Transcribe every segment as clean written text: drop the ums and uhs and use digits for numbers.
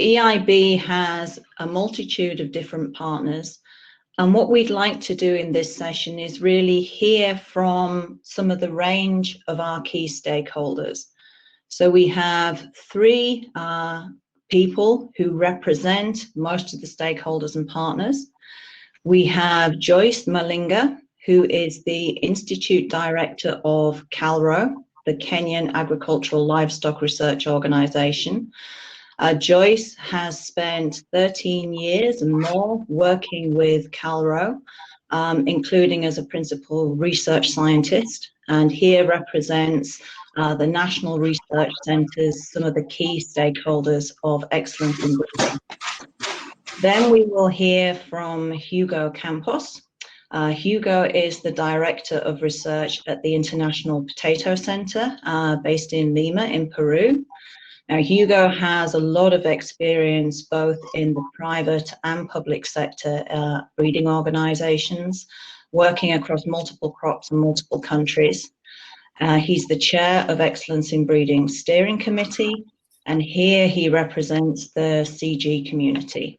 EIB has a multitude of different partners, and what we'd like to do in this session is really hear from some of the range of our key stakeholders. So we have three people who represent most of the stakeholders and partners. We have Joyce Malinga, who is the Institute Director of KALRO, the Kenyan Agricultural Livestock Research Organization. Joyce has spent 13 years and more working with KALRO, including as a principal research scientist, and here represents the national research centres, some of the key stakeholders of excellence in breeding. Then we will hear from Hugo Campos. Hugo is the Director of Research at the International Potato Center, based in Lima in Peru. Now, Hugo has a lot of experience both in the private and public sector breeding organizations, working across multiple crops and multiple countries. He's the chair of Excellence in Breeding Steering Committee, and here he represents the CG community.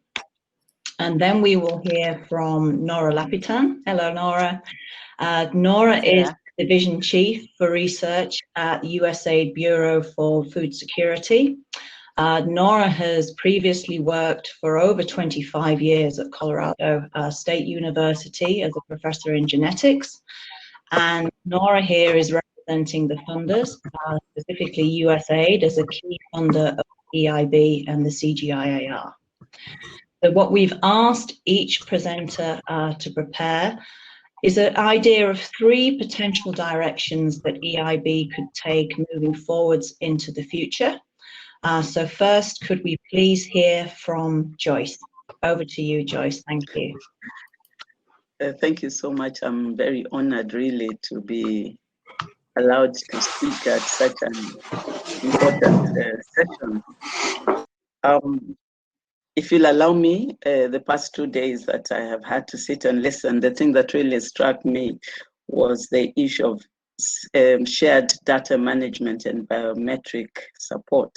And then we will hear from Nora Lapitan. Hello, Nora. Nora is Division Chief for Research at USAID Bureau for Food Security. Nora has previously worked for over 25 years at Colorado State University as a professor in genetics. And Nora here is representing the funders, specifically USAID as a key funder of EIB and the CGIAR. So what we've asked each presenter to prepare is an idea of three potential directions that EIB could take moving forwards into the future. So first, could we please hear from Joyce? Over to you, Joyce. Thank you. Thank you so much. I'm very honored, really, to be allowed to speak at such an important session. If you'll allow me, the past 2 days that I have had to sit and listen, the thing that really struck me was the issue of shared data management and biometric support.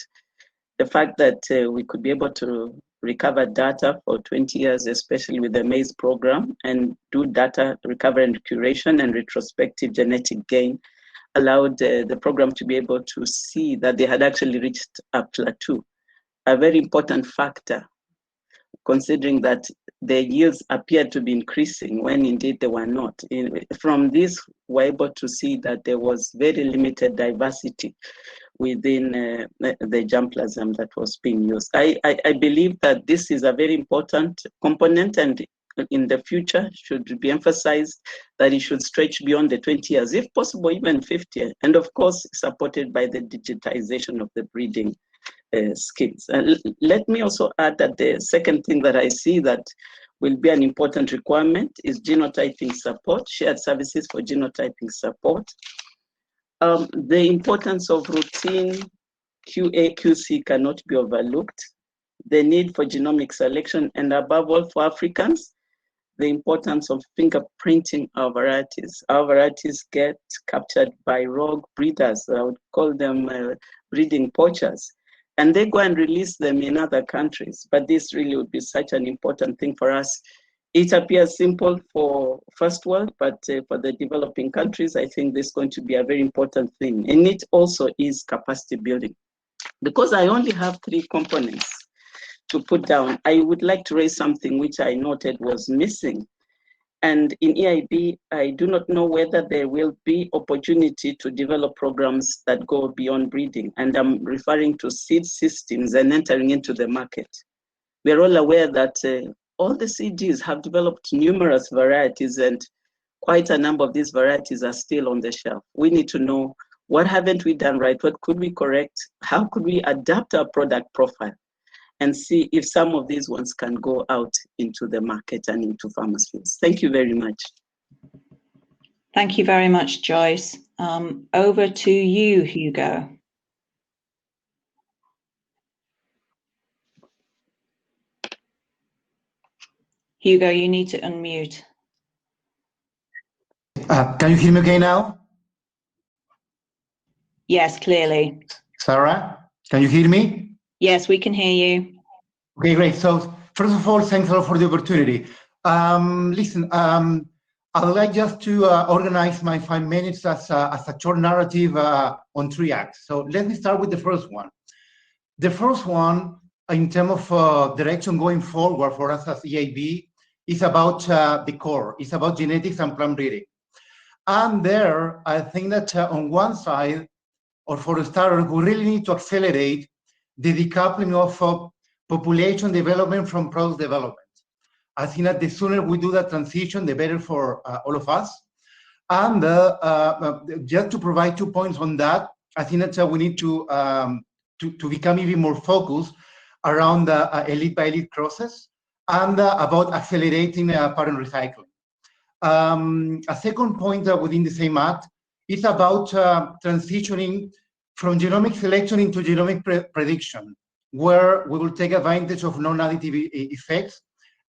The fact that we could be able to recover data for 20 years, especially with the maize program, and do data recovery and curation and retrospective genetic gain, allowed the program to be able to see that they had actually reached a plateau, a very important factor, considering that the yields appeared to be increasing when indeed they were not. From this, we're able to see that there was very limited diversity within the germplasm that was being used. I believe that this is a very important component, and in the future should be emphasized that it should stretch beyond the 20 years, if possible even 50, and of course supported by the digitization of the breeding skills. Let me also add that the second thing that I see that will be an important requirement is genotyping support, shared services for genotyping support. The importance of routine QA, QC cannot be overlooked. The need for genomic selection, and above all for Africans, the importance of fingerprinting our varieties. Our varieties get captured by rogue breeders. I would call them breeding poachers. And they go and release them in other countries. But this really would be such an important thing for us. It appears simple for first world, but for the developing countries, I think this is going to be a very important thing. And it also is capacity building. Because I only have three components to put down, I would like to raise something which I noted was missing. And in EIB, I do not know whether there will be opportunity to develop programs that go beyond breeding. And I'm referring to seed systems and entering into the market. We're all aware that all the CGs have developed numerous varieties, and quite a number of these varieties are still on the shelf. We need to know, what haven't we done right? What could we correct? How could we adapt our product profile? And see if some of these ones can go out into the market and into farmers' fields. Thank you very much. Thank you very much, Joyce. Over to you, Hugo. Hugo, you need to unmute. Can you hear me again now? Yes, clearly. Sarah, can you hear me? Yes, we can hear you. Okay, great. So first of all, thanks a lot for the opportunity. Listen, I would like just to organize my 5 minutes as a short narrative on 3 acts. So let me start with the first one. The first one, in terms of direction going forward for us as EIB, is about the core. It's about genetics and plant breeding. And there, I think that on one side, or for starters, we really need to accelerate the decoupling of population development from product development. I think that the sooner we do that transition, the better for all of us. And just to provide 2 points on that, I think that we need to become even more focused around the elite by elite process and about accelerating parent recycling. A second point within the same act is about transitioning from genomic selection into genomic prediction, where we will take advantage of non-additive effects,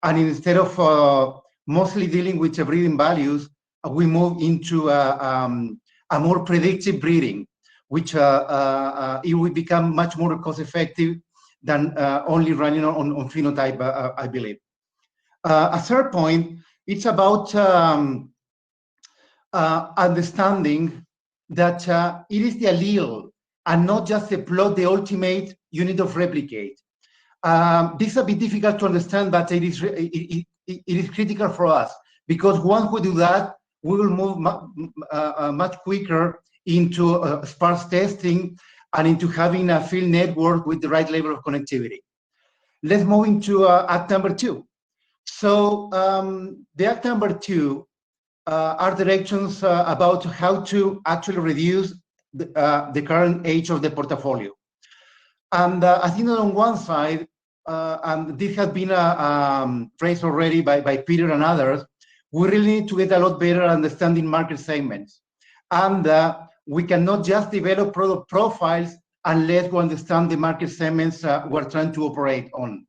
and instead of mostly dealing with breeding values, we move into a more predictive breeding, which it will become much more cost-effective than only running on phenotype, I believe. A third point, it's about understanding that it is the allele and not just the plot, the ultimate unit of replicate. This is a bit difficult to understand, but it is critical for us, because once we do that, we will move much quicker into sparse testing and into having a field network with the right level of connectivity. Let's move into act number 2. So the act number 2 are directions about how to actually reduce the current age of the portfolio. And I think that on one side, and this has been phrased already by Peter and others, we really need to get a lot better understanding market segments. And we cannot just develop product profiles unless we understand the market segments we're trying to operate on.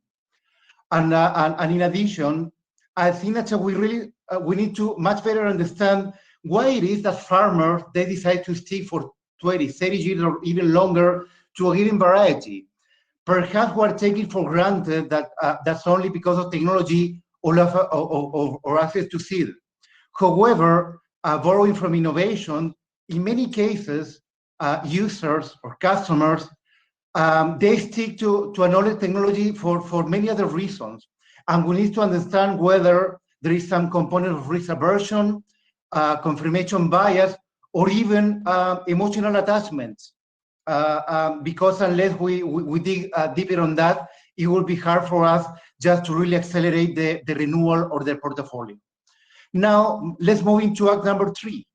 And in addition, I think that we need to much better understand why it is that farmers, they decide to stick for 20, 30 years or even longer to a given variety. Perhaps we are taking for granted that that's only because of technology or access to seed. However, borrowing from innovation, in many cases, users or customers, they stick to an older technology for many other reasons. And we need to understand whether there is some component of risk aversion, confirmation bias, or even emotional attachments. Because unless we dig deeper on that, it will be hard for us just to really accelerate the renewal of their portfolio. Now, let's move into act number 3.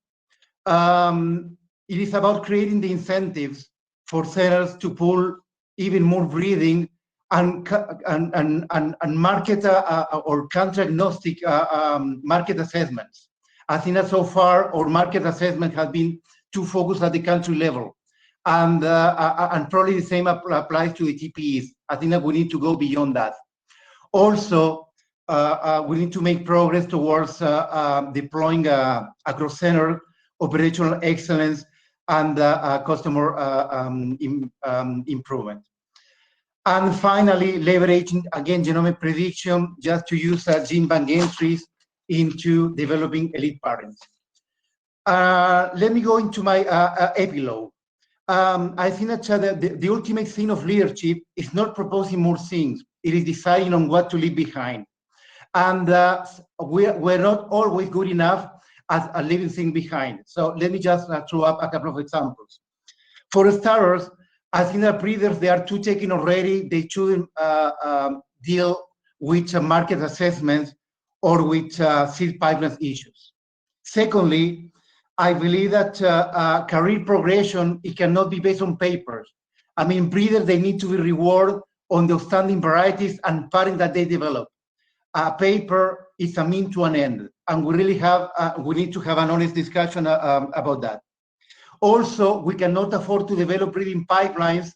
It is about creating the incentives for sellers to pull even more breeding and market or country agnostic market assessments. I think that so far our market assessment has been too focused at the country level, and probably the same applies to the TPEs. I think that we need to go beyond that. Also, we need to make progress towards deploying across center operational excellence and customer improvement. And finally, leveraging, again, genomic prediction just to use gene bank entries into developing elite parents. Let me go into my epilogue. I think that the ultimate thing of leadership is not proposing more things. It is deciding on what to leave behind. And we're not always good enough at leaving things behind. So let me just throw up a couple of examples. For starters, I think that breeders, they are too taken already. They shouldn't deal with market assessments or with seed pipeline issues. Secondly, I believe that career progression, it cannot be based on papers. I mean, breeders, they need to be rewarded on the outstanding varieties and parents that they develop. A paper is a mean to an end, and we really have, we need to have an honest discussion about that. Also, we cannot afford to develop breeding pipelines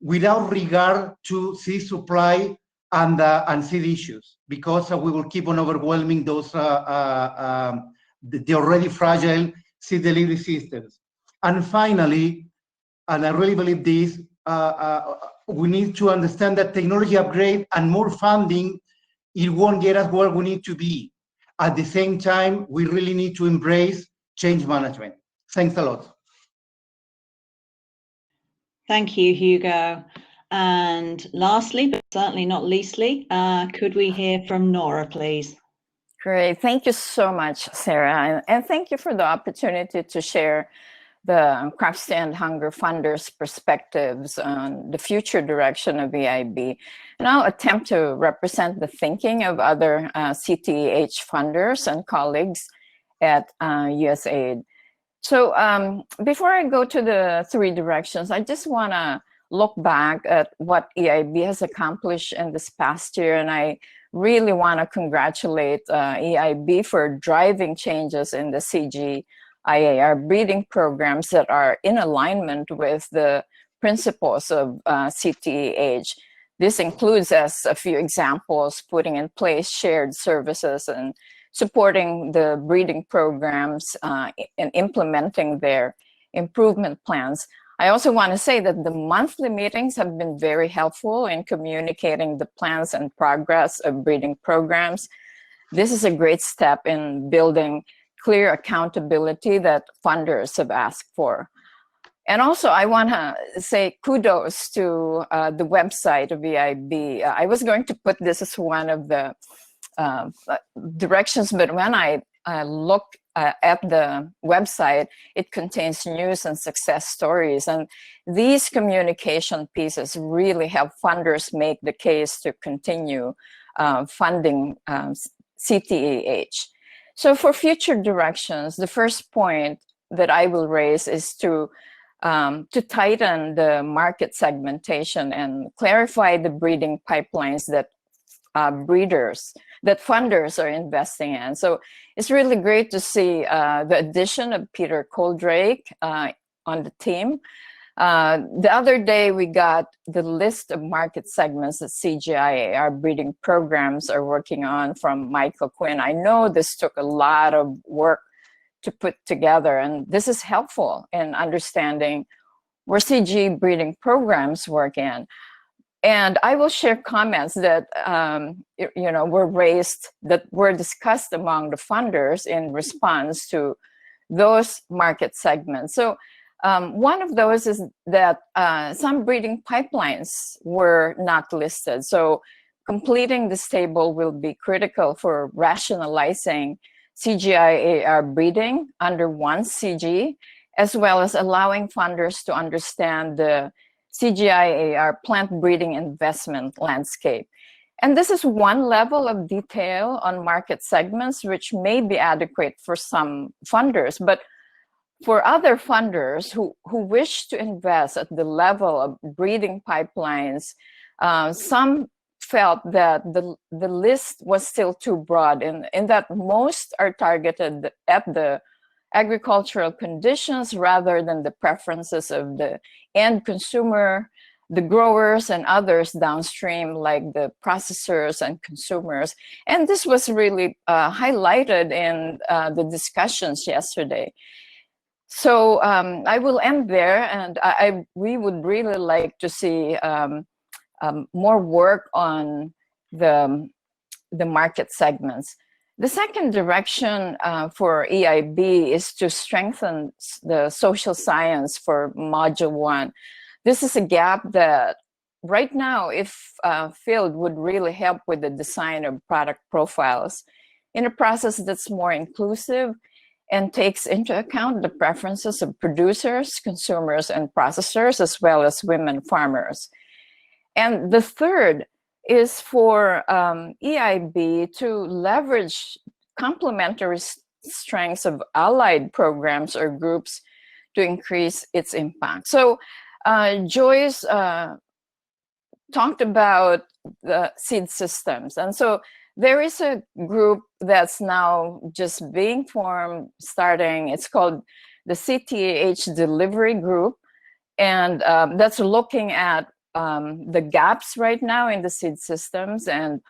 without regard to seed supply and seed issues, because we will keep on overwhelming those the already fragile seed delivery systems. And finally, and I really believe this, we need to understand that technology upgrade and more funding, it won't get us where we need to be. At the same time, we really need to embrace change management. Thanks a lot. Thank you, Hugo. And lastly, but certainly not leastly, could we hear from Nora, please? Great. Thank you so much, Sarah. And thank you for the opportunity to share the Crops to End Hunger funders' perspectives on the future direction of EIB. And I'll attempt to represent the thinking of other CTEH funders and colleagues at USAID. So before I go to the three directions, I just want to look back at what EIB has accomplished in this past year. And I really want to congratulate EIB for driving changes in the CGIAR breeding programs that are in alignment with the principles of CTEH. This includes, as a few examples, putting in place shared services and supporting the breeding programs and implementing their improvement plans. I also want to say that the monthly meetings have been very helpful in communicating the plans and progress of breeding programs. This is a great step in building clear accountability that funders have asked for. And also, I want to say kudos to the website of EIB. I was going to put this as one of the directions, but when I look at the website, it contains news and success stories. And these communication pieces really help funders make the case to continue funding CTEH. So for future directions, the first point that I will raise is to tighten the market segmentation and clarify the breeding pipelines that funders are investing in. So it's really great to see the addition of Peter Coldrake on the team. The other day, we got the list of market segments that CGIAR breeding programs are working on from Michael Quinn. I know this took a lot of work to put together, and this is helpful in understanding where CG breeding programs work in. And I will share comments that were raised, that were discussed among the funders in response to those market segments. So one of those is that some breeding pipelines were not listed. So completing this table will be critical for rationalizing CGIAR breeding under one CG, as well as allowing funders to understand the CGIAR plant breeding investment landscape. And this is one level of detail on market segments, which may be adequate for some funders, but for other funders who wish to invest at the level of breeding pipelines, some felt that the list was still too broad, in that most are targeted at the agricultural conditions rather than the preferences of the end consumer, the growers, and others downstream, like the processors and consumers. And this was really highlighted in the discussions yesterday. So I will end there, and we would really like to see more work on the market segments. The second direction for EIB is to strengthen the social science for Module 1. This is a gap that right now, if filled, would really help with the design of product profiles in a process that's more inclusive and takes into account the preferences of producers, consumers, and processors, as well as women farmers. And the third is for EIB to leverage complementary strengths of allied programs or groups to increase its impact. So Joyce talked about the seed systems. And so there is a group that's now just being formed, starting, it's called the CTEH Delivery Group. And that's looking at the gaps right now in the seed systems and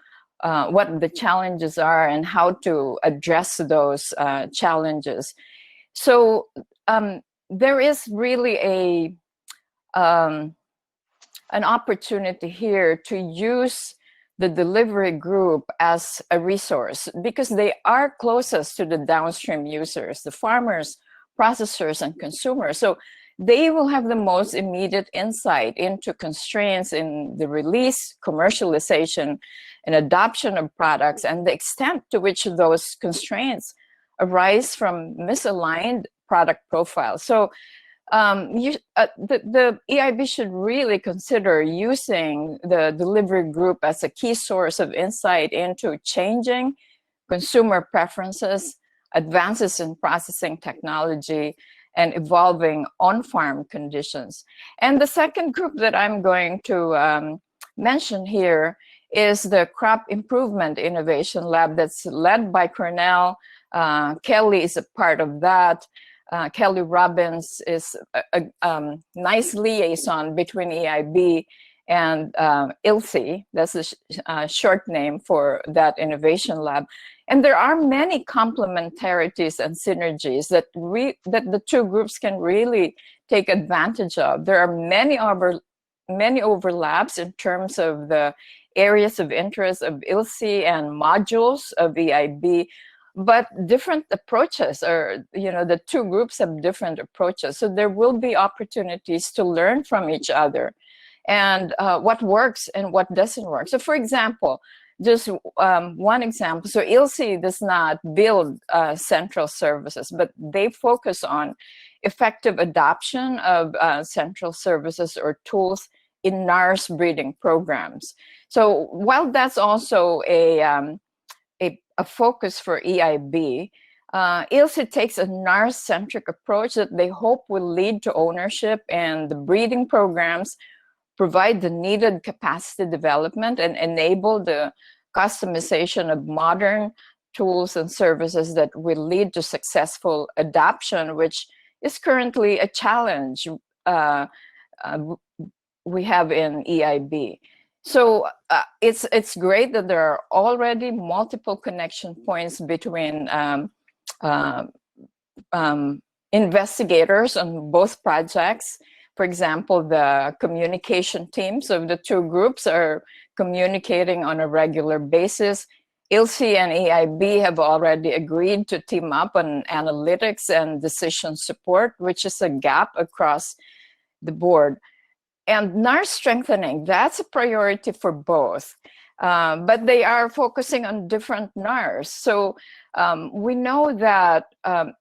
what the challenges are and how to address those challenges. So there is really a an opportunity here to use the delivery group as a resource, because they are closest to the downstream users, the farmers, processors, and consumers. So they will have the most immediate insight into constraints in the release, commercialization, and adoption of products, and the extent to which those constraints arise from misaligned product profiles. So the EIB should really consider using the delivery group as a key source of insight into changing consumer preferences, advances in processing technology, and evolving on-farm conditions. And the second group that I'm going to mention here is the Crop Improvement Innovation Lab that's led by Cornell. Kelly is a part of that. Kelly Robbins is a nice liaison between EIB and ILSI. That's a short name for that innovation lab. And there are many complementarities and synergies that the two groups can really take advantage of. There are many overlaps in terms of the areas of interest of ILSI and modules of EIB, but different approaches, or the two groups have different approaches. So there will be opportunities to learn from each other and what works and what doesn't work. So for example, just one example. So ILSI does not build central services, but they focus on effective adoption of central services or tools in NARS breeding programs. So while that's also a focus for EIB, ILSI takes a NARS-centric approach that they hope will lead to ownership, and the breeding programs provide the needed capacity development and enable the customization of modern tools and services that will lead to successful adoption, which is currently a challenge we have in EIB. So it's great that there are already multiple connection points between investigators on both projects. For example, the communication teams of the two groups are communicating on a regular basis. ILSI and EIB have already agreed to team up on analytics and decision support, which is a gap across the board. And NARS strengthening, that's a priority for both. But they are focusing on different NARS. So we know that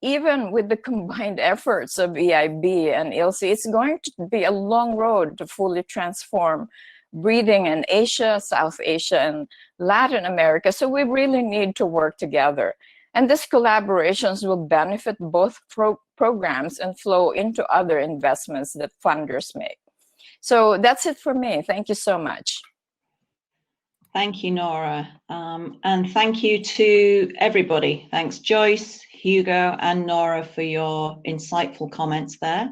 even with the combined efforts of EIB and ILSI, it's going to be a long road to fully transform breeding in Asia, South Asia, and Latin America. So we really need to work together. And these collaborations will benefit both programs and flow into other investments that funders make. So that's it for me. Thank you so much. Thank you, Nora. And thank you to everybody. Thanks, Joyce, Hugo, and Nora for your insightful comments there.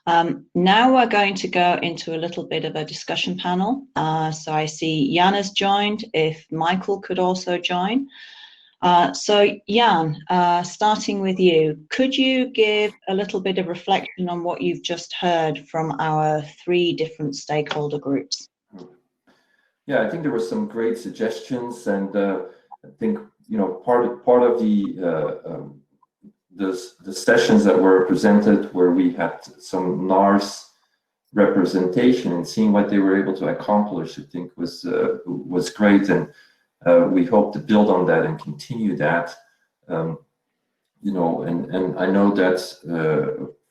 Now we're going to go into a little bit of a discussion panel. So I see Jan has joined. If Michael could also join. So Jan, starting with you, could you give a little bit of reflection on what you've just heard from our three different stakeholder groups? Yeah, I think there were some great suggestions, and I think part of the sessions that were presented, where we had some NARS representation and seeing what they were able to accomplish, I think was great, and we hope to build on that and continue that. And I know that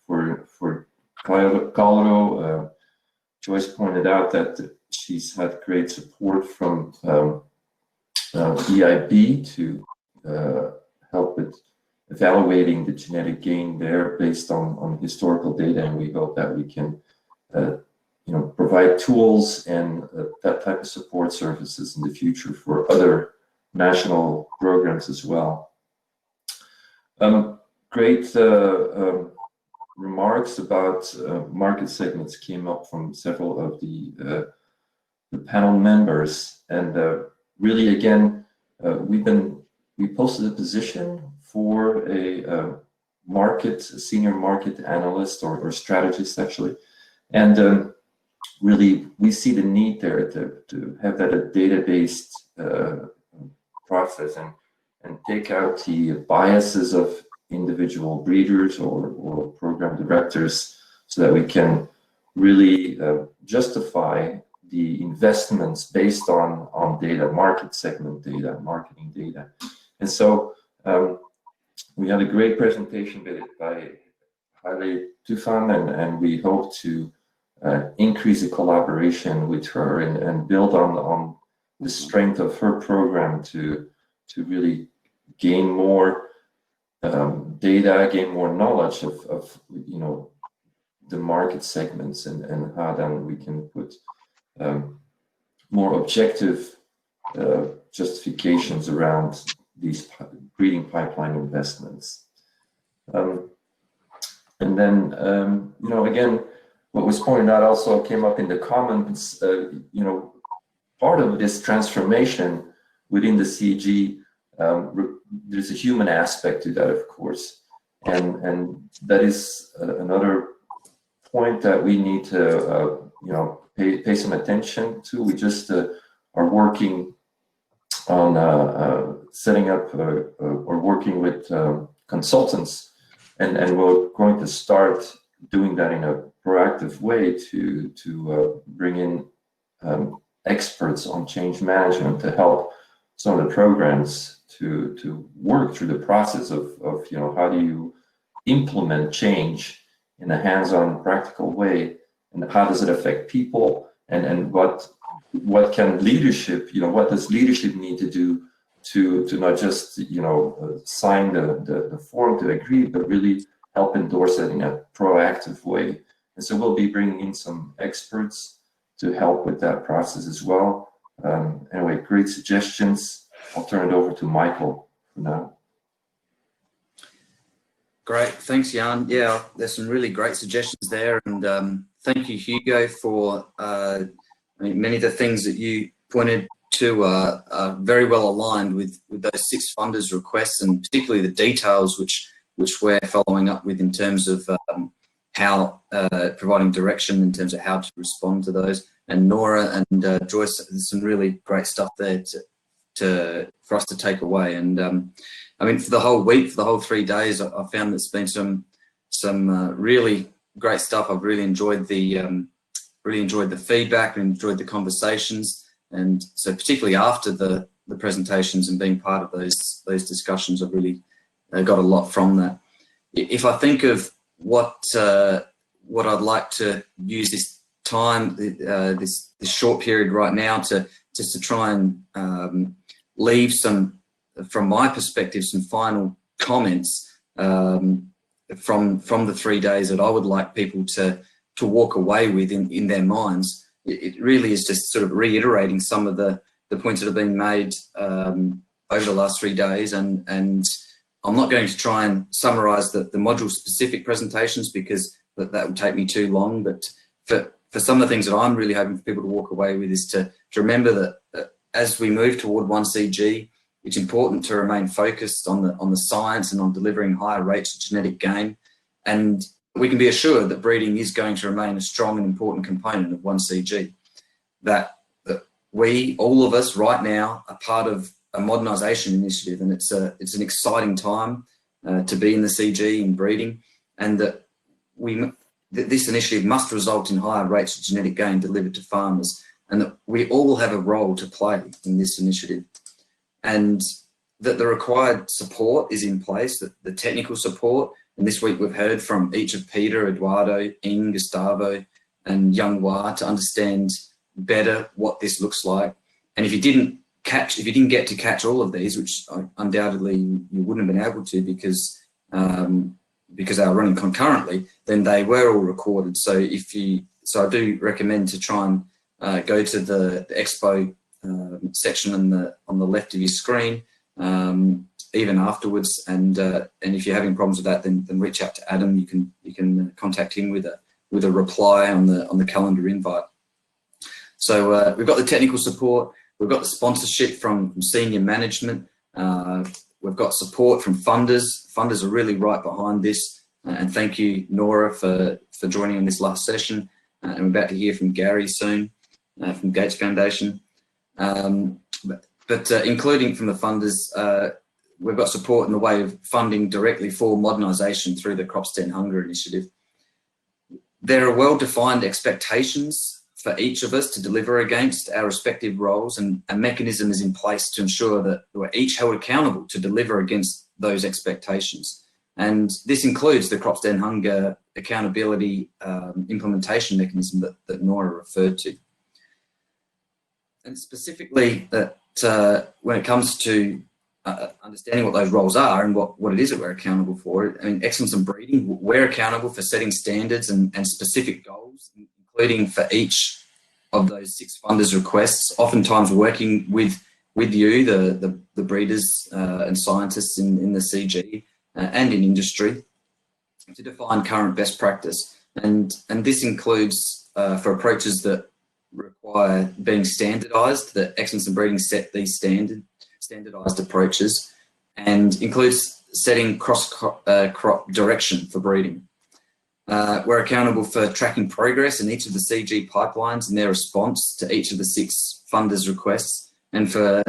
for KALRO, Joyce pointed out that she's had great support from EIB to help with evaluating the genetic gain there based on historical data, and we hope that we can provide tools and that type of support services in the future for other national programs as well. Great remarks about market segments came up from several of the panel members, and really again we posted a position for a senior market analyst or strategist actually, and really, we see the need there to have that a data-based process and take out the biases of individual breeders or program directors, so that we can really justify the investments based on data, market segment data, marketing data. And so we had a great presentation by Haile Tufan, and we hope to increase the collaboration with her and build on the strength of her program to really gain more data, gain more knowledge of the market segments, and how then we can put more objective justifications around these breeding pipeline investments. And then, again, what was pointed out also came up in the comments, part of this transformation within the CG, there's a human aspect to that, of course. And that is another point that we need to, pay some attention to. We just are working on setting up or working with consultants, and we're going to start doing that in a proactive way to bring in experts on change management to help some of the programs to work through the process of how do you implement change in a hands-on practical way, and how does it affect people, and what can leadership, what does leadership need to do to not just sign the form to agree, but really help endorse it in a proactive way. And so we'll be bringing in some experts to help with that process as well. Anyway, great suggestions. I'll turn it over to Michael for now. Great, thanks, Jan. Yeah, there's some really great suggestions there, and thank you, Hugo, for many of the things that you pointed to are very well aligned with those 6 funders' requests, and particularly the details which we're following up with in terms of how providing direction in terms of how to respond to those. And Nora and Joyce, there's some really great stuff there for us to take away. And for the whole week, for the whole 3 days, I found there's been some really great stuff. I've really enjoyed the feedback and enjoyed the conversations. And so particularly after the presentations and being part of those discussions, I've really got a lot from that. If I think of what I'd like to use this time, this short period right now to try and leave some, from my perspective, some final comments from the 3 days that I would like people to walk away with in their minds. It really is just sort of reiterating some of the points that have been made over the last 3 days, and I'm not going to try and summarize the module specific presentations because that would take me too long, but for some of the things that I'm really hoping for people to walk away with is to remember that as we move toward 1CG, it's important to remain focused on the science and on delivering higher rates of genetic gain. And we can be assured that breeding is going to remain a strong and important component of 1CG. That we, all of us right now, are part of a modernization initiative, and it's an exciting time to be in the CG in breeding, and that this initiative must result in higher rates of genetic gain delivered to farmers, and that we all have a role to play in this initiative, and that the required support is in place, that the technical support. And this week we've heard from each of Peter, Eduardo, Ing, Gustavo, and Young Hua to understand better what this looks like. And if you didn't get to catch all of these, which undoubtedly you wouldn't have been able to because they were running concurrently, then they were all recorded. So I do recommend to try and go to the Expo section on the left of your screen. Even afterwards, and if you're having problems with that, then reach out to Adam. You can contact him with a reply on the calendar invite. So we've got the technical support, we've got the sponsorship from senior management, we've got support from funders. Funders are really right behind this, and thank you, Nora, for joining in this last session. and we're about to hear from Gary soon from Gates Foundation. But including from the funders, we've got support in the way of funding directly for modernisation through the Crops to End Hunger initiative. There are well-defined expectations for each of us to deliver against our respective roles, and a mechanism is in place to ensure that we're each held accountable to deliver against those expectations. And this includes the Crops to End Hunger accountability implementation mechanism that Nora referred to. And specifically that when it comes to understanding what those roles are and what it is that we're accountable for, I mean, excellence in breeding, we're accountable for setting standards and specific goals, including for each of those 6 funders' requests, oftentimes working with you, the breeders and scientists in the CG and in industry, to define current best practice. And this includes for approaches that require being standardised, that excellence in breeding set these standardised approaches, and includes setting cross-crop direction for breeding. We're accountable for tracking progress in each of the CG pipelines and their response to each of the 6 funders' requests, and for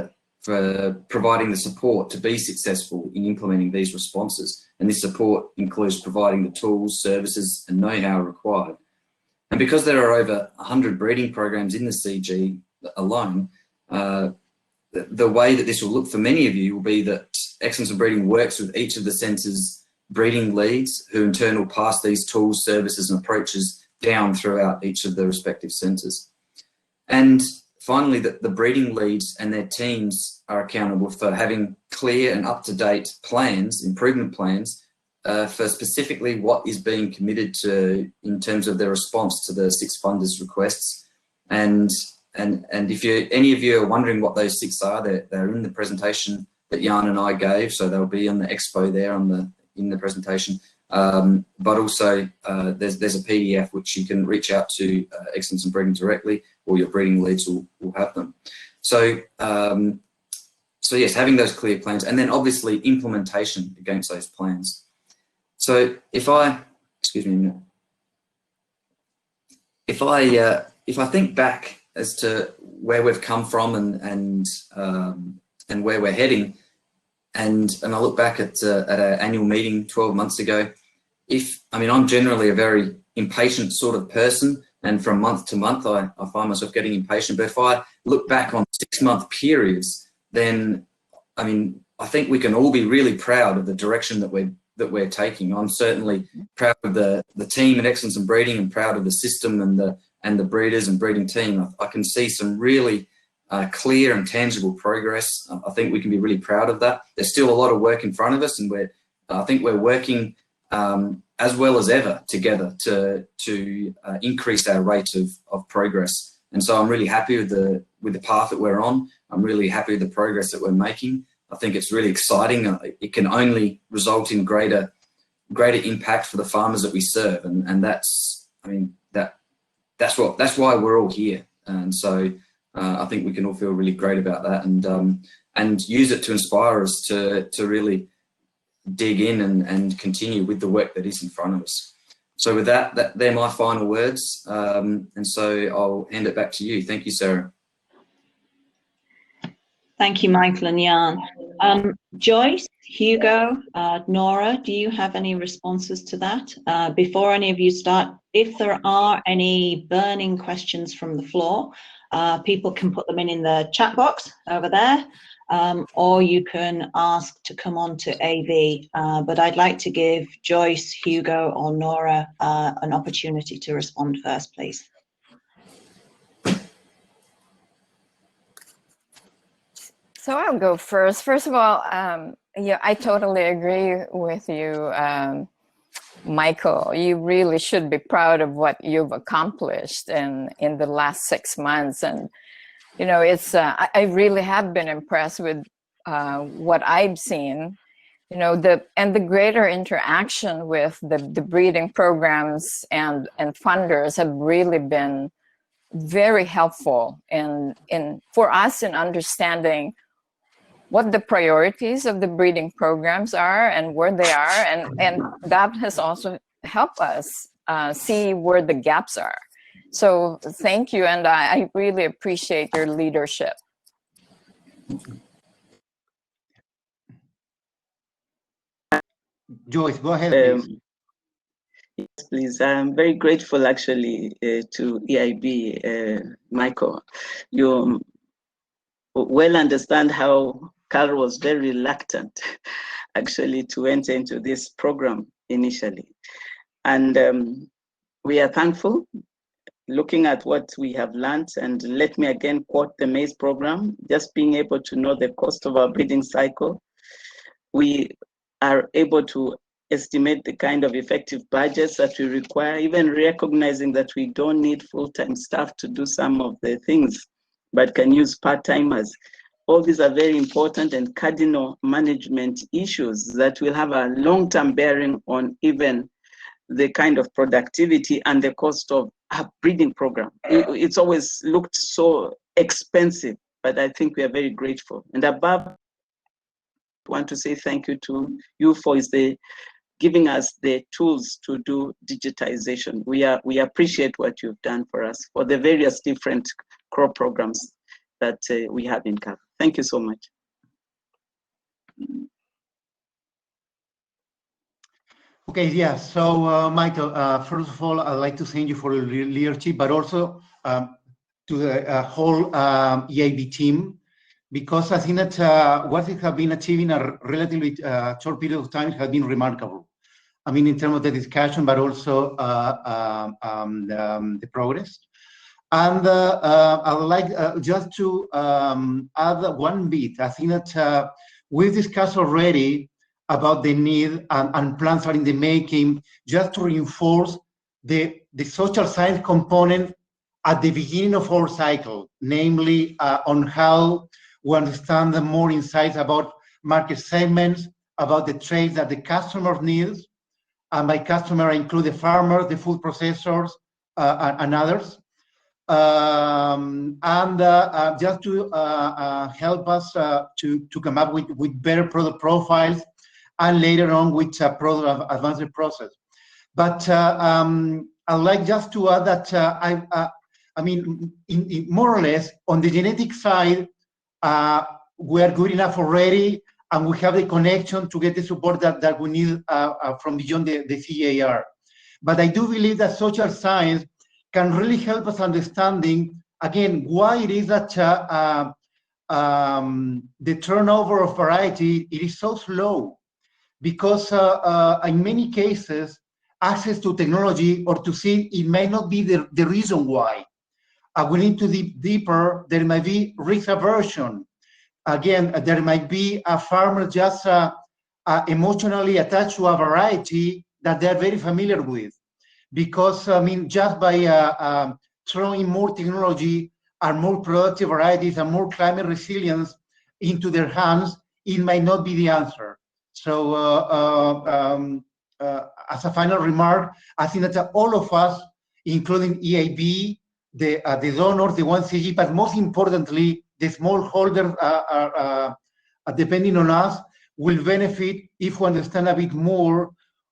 providing the support to be successful in implementing these responses. And this support includes providing the tools, services and know-how required. And because there are over 100 breeding programs in the CG alone, the way that this will look for many of you will be that excellence in breeding works with each of the centre's breeding leads, who in turn will pass these tools, services and approaches down throughout each of the respective centres. And finally, that the breeding leads and their teams are accountable for having clear and up-to-date plans, improvement plans, for specifically what is being committed to in terms of their response to the 6 funders' requests. And if any of you are wondering what those 6 are, they're in the presentation that Jan and I gave, so they'll be on the expo there in the presentation. But also there's a PDF which you can reach out to Excellence in Breeding directly, or your breeding leads will have them. So yes, having those clear plans, and then obviously implementation against those plans. So if I think back as to where we've come from and where we're heading, and I look back at our annual meeting 12 months ago, I'm generally a very impatient sort of person, and from month to month I find myself getting impatient. But if I look back on 6-month periods, then I think we can all be really proud of the direction that we're taking. I'm certainly proud of the team at Excellence in Breeding, and proud of the system and the breeders and breeding team. I can see some really clear and tangible progress. I think we can be really proud of that. There's still a lot of work in front of us, and I think we're working as well as ever together to increase our rate of progress. And so I'm really happy with the path that we're on. I'm really happy with the progress that we're making. I think it's really exciting. It can only result in greater impact for the farmers that we serve, and that's why we're all here. And so I think we can all feel really great about that, and use it to inspire us to really dig in and continue with the work that is in front of us. So with that, they're my final words, and so I'll hand it back to you. Thank you, Sarah. Thank you, Michael and Jan. Joyce, Hugo, Nora, do you have any responses to that? Before any of you start, if there are any burning questions from the floor, people can put them in the chat box over there, or you can ask to come on to EiB. But I'd like to give Joyce, Hugo, or Nora an opportunity to respond first, please. So I'll go first. First of all, yeah, I totally agree with you, Michael. You really should be proud of what you've accomplished in the last 6 months. And, it's I really have been impressed with what I've seen, the greater interaction with the breeding programs and funders have really been very helpful for us in understanding what the priorities of the breeding programs are and where they are, and that has also helped us see where the gaps are. So thank you, and I really appreciate your leadership. Joyce, go ahead, please. Yes, please. I'm very grateful, actually, to EIB, Michael. You well understand how KALRO was very reluctant, actually, to enter into this program initially. And we are thankful, looking at what we have learned, and let me again quote the MAISE program, just being able to know the cost of our breeding cycle. We are able to estimate the kind of effective budgets that we require, even recognizing that we don't need full-time staff to do some of the things, but can use part-timers. All these are very important and cardinal management issues that will have a long-term bearing on even the kind of productivity and the cost of a breeding program. It's always looked so expensive, but I think we are very grateful. And above, I want to say thank you to you for giving us the tools to do digitization. We appreciate what you've done for us for the various different crop programs that we have in KALRO. Thank you so much. Okay, yeah. So, Michael, first of all, I'd like to thank you for your leadership, but also to the whole EIB team, because I think that what we have been achieving in a relatively short period of time has been remarkable. I mean, in terms of the discussion, but also the progress. And I would like just to add one bit. I think that we've discussed already about the need and plans are in the making, just to reinforce the social science component at the beginning of our cycle, namely on how we understand the more insights about market segments, about the traits that the customer needs. And by customer, I include the farmers, the food processors, and others. Just to help us to come up with better product profiles, and later on with product advanced process. But I'd like just to add that I mean, in more or less on the genetic side, we are good enough already, and we have the connection to get the support that we need from beyond the CGIAR. But I do believe that social science can really help us understanding, again, why it is that the turnover of variety, it is so slow. Because in many cases, access to technology or to seed, it may not be the reason why. We need to dig deeper. There might be risk aversion. Again, there might be a farmer just emotionally attached to a variety that they're very familiar with. Because, I mean, just by throwing more technology and more productive varieties and more climate resilience into their hands, it might not be the answer. So as a final remark, I think that all of us, including EIB, the donors, the 1CG, but most importantly, the smallholders depending on us, will benefit if we understand a bit more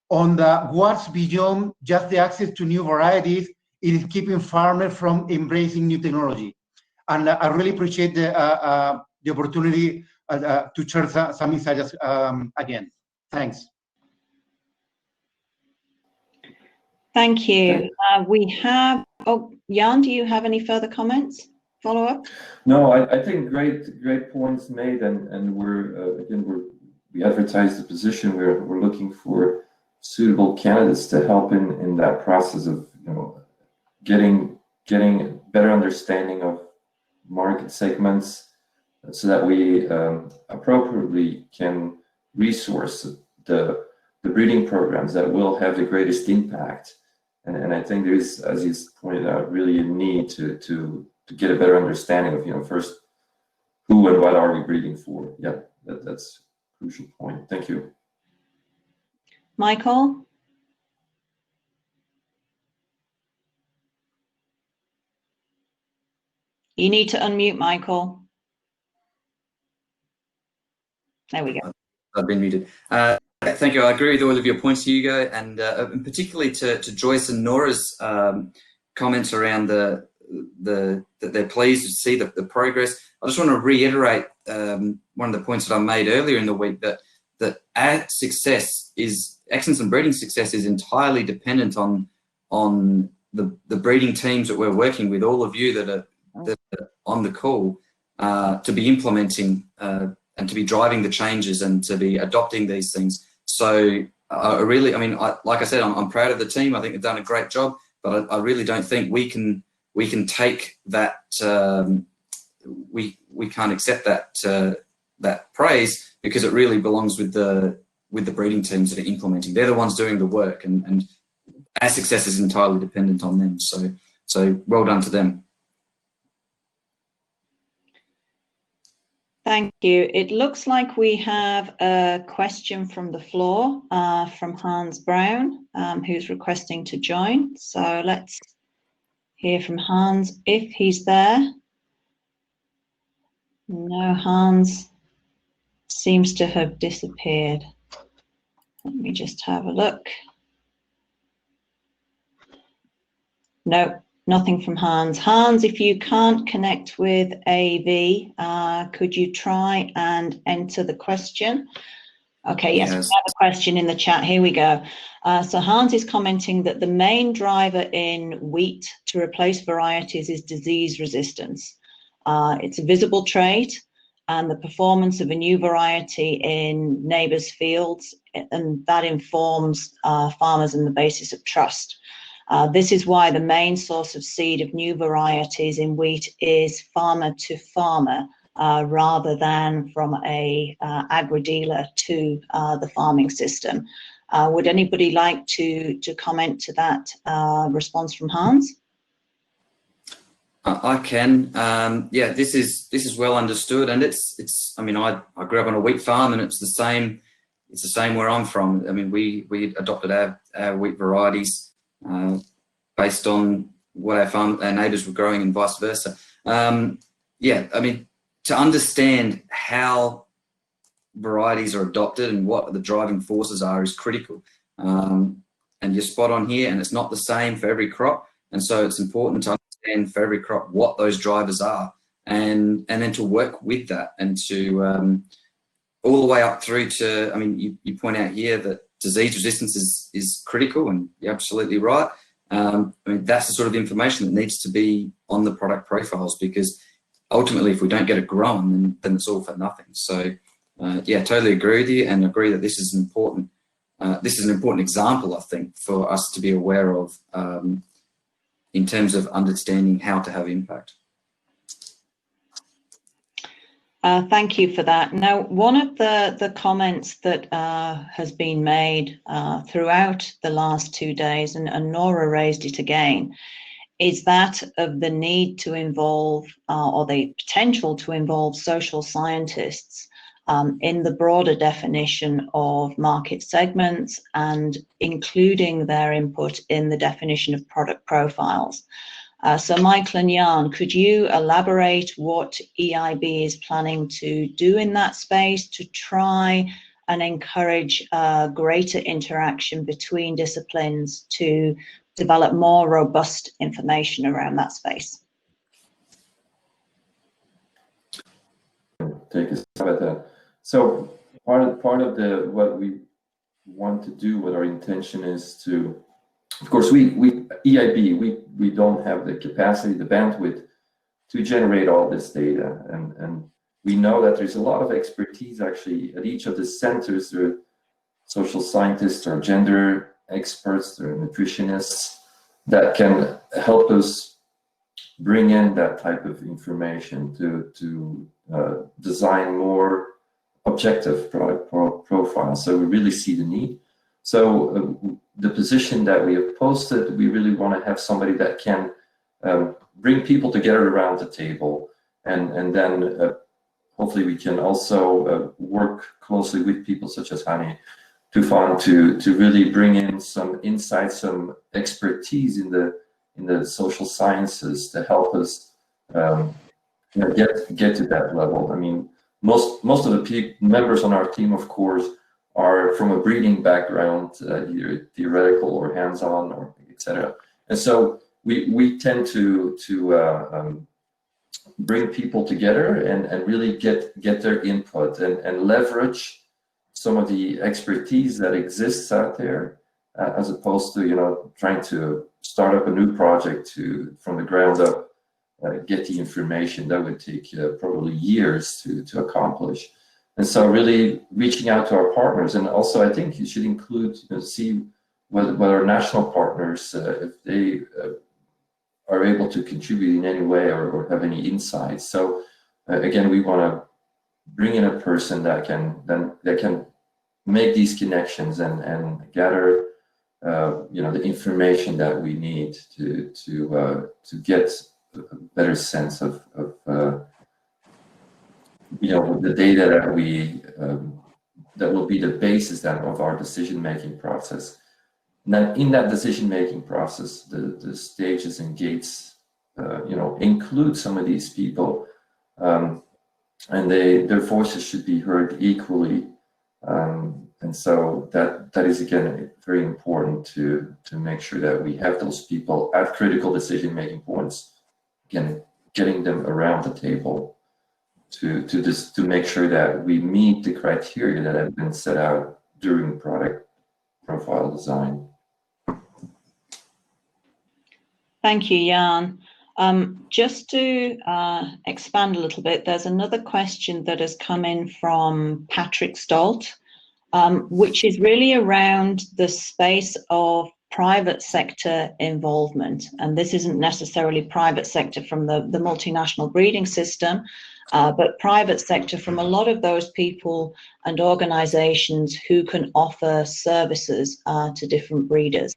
on what's beyond just the access to new varieties. It is keeping farmers from embracing new technology. And I really appreciate the opportunity to share some insights again. Thanks. Thank you. We have, Jan, do you have any further comments, follow up? No, I think great points made, and we advertise the position. We're looking for suitable candidates to help in that process of getting better understanding of market segments, so that we appropriately can resource the breeding programs that will have the greatest impact. And I think there is, as you pointed out, really a need to get a better understanding of first who and what are we breeding for. Yeah, that's a crucial point. Thank you. Michael? You need to unmute, Michael. There we go. I've been muted. Thank you. I agree with all of your points, Hugo, and particularly to Joyce and Nora's comments around that they're pleased to see the progress. I just want to reiterate one of the points that I made earlier in the week, that our success is, excellence in breeding success is entirely dependent on the breeding teams that we're working with, all of you that are on the call, to be implementing and to be driving the changes and to be adopting these things. So like I said, I'm proud of the team. I think they've done a great job, but I really don't think we can take that. We can't accept that praise, because it really belongs with the breeding teams that are implementing. They're the ones doing the work, and our success is entirely dependent on them. So well done to them. Thank you. It looks like we have a question from the floor from Hans Brown, who's requesting to join. So let's hear from Hans if he's there. No, Hans seems to have disappeared. Let me just have a look. No, nothing from Hans. Hans, if you can't connect with EiB, could you try and enter the question? Okay, yes, we have a question in the chat. Here we go. So Hans is commenting that the main driver in wheat to replace varieties is disease resistance. It's a visible trait, and the performance of a new variety in neighbours' fields, and that informs farmers and the basis of trust. This is why the main source of seed of new varieties in wheat is farmer to farmer, rather than from a agri-dealer to the farming system. Would anybody like to comment to that response from Hans? I can. Yeah, this is well understood, and it's. I mean, I grew up on a wheat farm, and it's the same. It's the same where I'm from. I mean, we adopted our wheat varieties based on what our neighbours were growing, and vice versa. Yeah, I mean, to understand how varieties are adopted and what the driving forces are is critical. And you're spot on here, and it's not the same for every crop, and so it's important to understand for every crop what those drivers are, and then to work with that, and to all the way up through to, I mean, you point out here that disease resistance is critical, and you're absolutely right. I mean, that's the sort of information that needs to be on the product profiles, because ultimately, if we don't get it grown, then it's all for nothing. So, yeah, totally agree with you, and agree that this is important. This is an important example, I think, for us to be aware of in terms of understanding how to have impact. Thank you for that. Now, one of the comments that has been made throughout the last 2 days, and Nora raised it again, is that of the need to involve or the potential to involve social scientists in the broader definition of market segments, and including their input in the definition of product profiles. So Michael and Jan, could you elaborate what EiB is planning to do in that space to try and encourage greater interaction between disciplines to develop more robust information around that space? Take a stab at that. So part of what we want to do, what our intention is to, of course, EiB, we don't have the capacity, the bandwidth to generate all this data, and we know that there's a lot of expertise actually at each of the centers. There are social scientists, or gender experts, there are nutritionists that can help us bring in that type of information to design more objective product profiles. So we really see the need. So the position that we have posted, we really want to have somebody that can bring people together around the table, and then hopefully we can also work closely with people such as Hani Tufan to really bring in some insights, some expertise in the social sciences to help us get to that level. I mean, most of the members on our team, of course, are from a breeding background, either theoretical or hands-on, or etc. And so we tend to bring people together and really get their input and leverage some of the expertise that exists out there, as opposed to trying to start up a new project from the ground up, get the information that would take probably years to accomplish. And so really reaching out to our partners, and also I think you should include, see whether our national partners, if they are able to contribute in any way or have any insights. So again, we want to bring in a person that can make these connections and gather the information that we need to get a better sense of the data that will be the basis of our decision-making process. And then in that decision-making process, the stages and gates, include some of these people, and their voices should be heard equally. And so that is, again, very important to make sure that we have those people at critical decision-making points, again, getting them around the table to make sure that we meet the criteria that have been set out during product profile design. Thank you, Jan. Just to expand a little bit, there's another question that has come in from Patrick Stolt, which is really around the space of private sector involvement. And this isn't necessarily private sector from the multinational breeding system, but private sector from a lot of those people and organizations who can offer services to different breeders.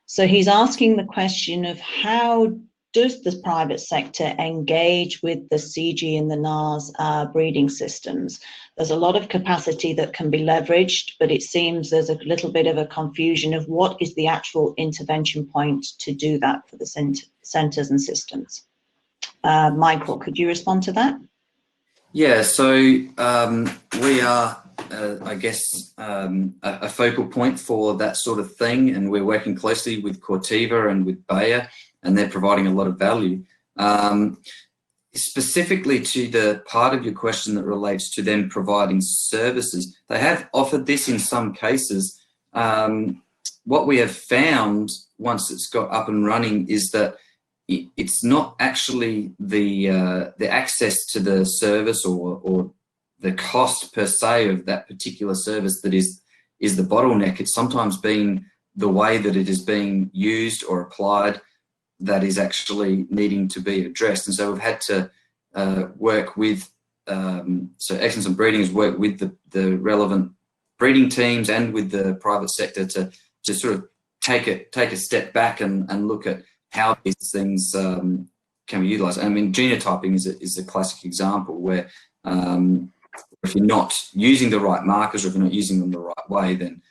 So he's asking the question of how does the private sector engage with the CG and the NARS breeding systems? There's a lot of capacity that can be leveraged, but it seems there's a little bit of a confusion of what is the actual intervention point to do that for the centers and systems. Michael, could you respond to that? Yeah, so we are, I guess, a focal point for that sort of thing, and we're working closely with Corteva and with Bayer, and they're providing a lot of value. Specifically to the part of your question that relates to them providing services, they have offered this in some cases. What we have found once it's got up and running is that it's not actually the access to the service or the cost per se of that particular service that is the bottleneck. It's sometimes been the way that it is being used or applied that is actually needing to be addressed. And so we've had to work with, so Excellence in Breeding has worked with the relevant breeding teams and with the private sector to sort of take a step back and look at how these things can be utilized. I mean, genotyping is a classic example where if you're not using the right markers or if you're not using them the right way, then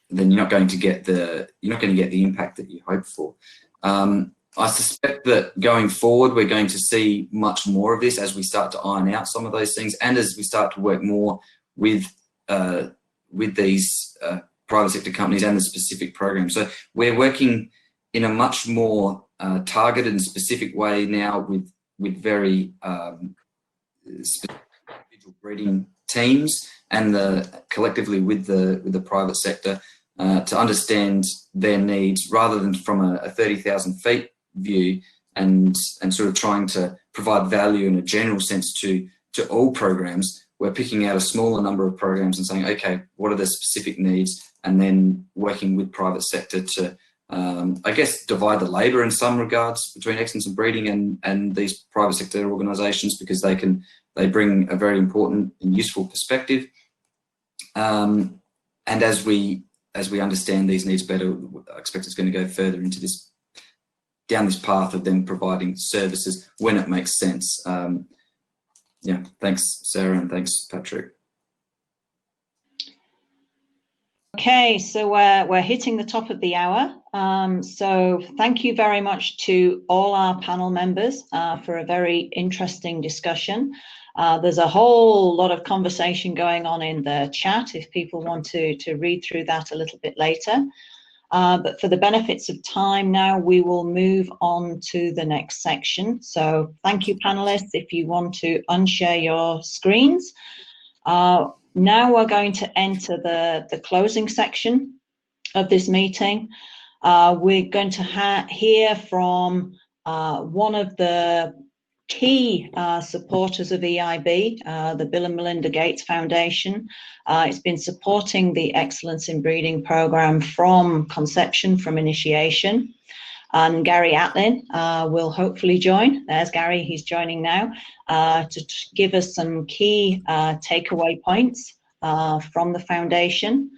you're not going to get the impact that you hope for. I suspect that going forward, we're going to see much more of this as we start to iron out some of those things, and as we start to work more with these private sector companies and the specific programs. So we're working in a much more targeted and specific way now with very specific individual breeding teams and collectively with the private sector to understand their needs rather than from a 30,000 feet view and sort of trying to provide value in a general sense to all programs. We're picking out a smaller number of programs and saying, okay, what are the specific needs? And then working with private sector to I guess divide the labour in some regards between Excellence in Breeding and these private sector organisations, because they bring a very important and useful perspective. And as we understand these needs better, I expect it's going to go further into down this path of them providing services when it makes sense. Yeah, thanks, Sarah, and thanks, Patrick. Okay, so we're hitting the top of the hour. So thank you very much to all our panel members for a very interesting discussion. There's a whole lot of conversation going on in the chat if people want to read through that a little bit later. But for the benefits of time now, we will move on to the next section. So thank you, panelists. If you want to unshare your screens. Now we're going to enter the closing section of this meeting. We're going to hear from one of the key supporters of EIB, the Bill and Melinda Gates Foundation. It's been supporting the Excellence in Breeding program from conception, from initiation. And Gary Atlin will hopefully join. There's Gary, he's joining now, to give us some key takeaway points from the foundation.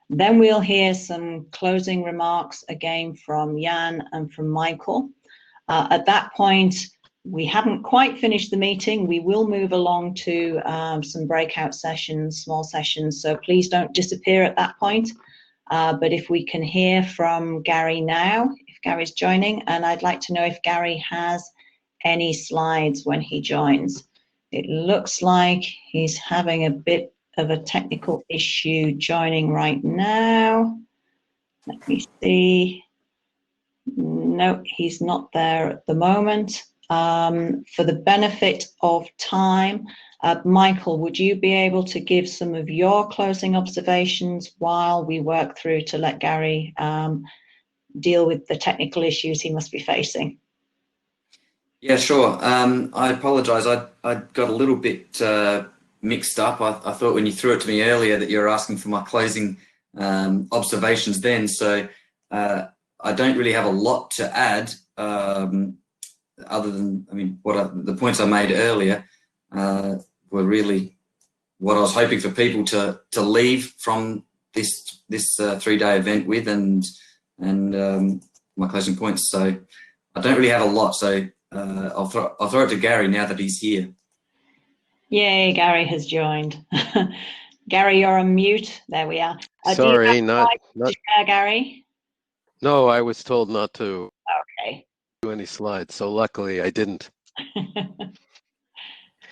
Then we'll hear some closing remarks again from Jan and from Michael. At that point, we haven't quite finished the meeting. We will move along to some breakout sessions, small sessions, so please don't disappear at that point. But if we can hear from Gary now, if Gary's joining, and I'd like to know if Gary has any slides when he joins. It looks like he's having a bit of a technical issue joining right now. Let me see. No, he's not there at the moment. For the benefit of time, Michael, would you be able to give some of your closing observations while we work through to let Gary deal with the technical issues he must be facing? Yeah, sure. I apologize. I got a little bit mixed up. I thought when you threw it to me earlier that you were asking for my closing observations then. So I don't really have a lot to add other than, I mean, the points I made earlier were really what I was hoping for people to leave from this 3-day event with, and my closing points. So I don't really have a lot. So I'll throw it to Gary now that he's here. Yay, Gary has joined. Gary, you're on mute. There we are. Sorry, not to share, Gary? No, I was told not to Okay. do any slides, so luckily I didn't.